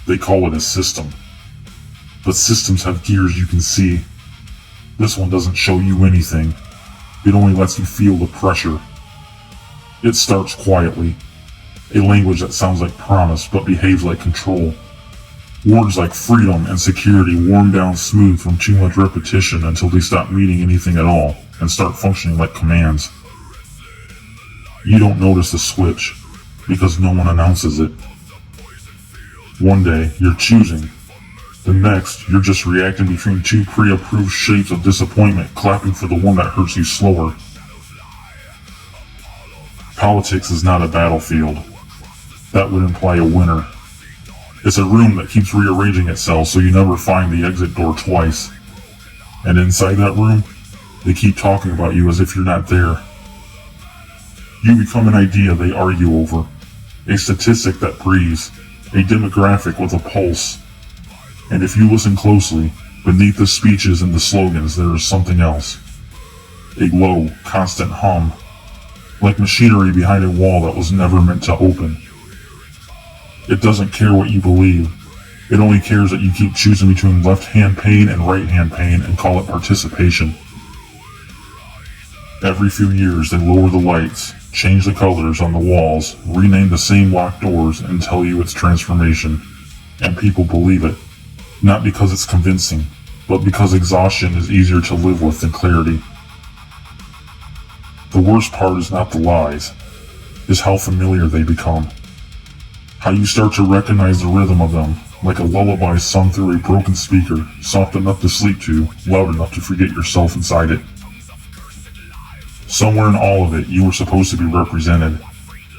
They call it a system. But systems have gears you can see. This one doesn't show you anything. It only lets you feel the pressure. It starts quietly. A language that sounds like promise but behaves like control. Words like freedom and security worn down smooth from too much repetition until they stop meaning anything at all and start functioning like commands. You don't notice the switch because no one announces it. One day, you're choosing. The next, you're just reacting between two pre-approved shapes of disappointment, clapping for the one that hurts you slower. Politics is not a battlefield. That would imply a winner. It's a room that keeps rearranging itself so you never find the exit door twice. And inside that room, they keep talking about you as if you're not there. You become an idea they argue over, a statistic that breathes, a demographic with a pulse. And if you listen closely, beneath the speeches and the slogans there is something else. A low, constant hum, like machinery behind a wall that was never meant to open. It doesn't care what you believe. It only cares that you keep choosing between left-hand pain and right-hand pain and call it participation. Every few years they lower the lights, change the colors on the walls, rename the same locked doors, and tell you it's transformation. And people believe it. Not because it's convincing, but because exhaustion is easier to live with than clarity. The worst part is not the lies, is how familiar they become. How you start to recognize the rhythm of them, like a lullaby sung through a broken speaker, soft enough to sleep to, loud enough to forget yourself inside it. Somewhere in all of it, you were supposed to be represented,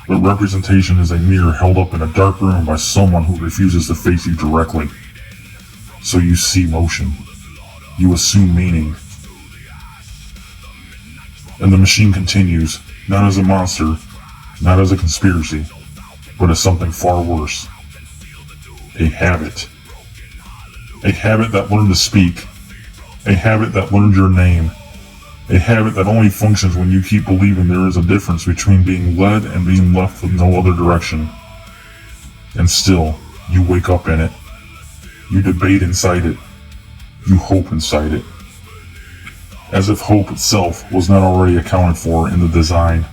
but representation is a mirror held up in a dark room by someone who refuses to face you directly. So you see motion. You assume meaning. And the machine continues, not as a monster, not as a conspiracy, but as something far worse. A habit. A habit that learned to speak. A habit that learned your name. A habit that only functions when you keep believing there is a difference between being led and being left with no other direction. And still, you wake up in it. You debate inside it. You hope inside it. As if hope itself was not already accounted for in the design.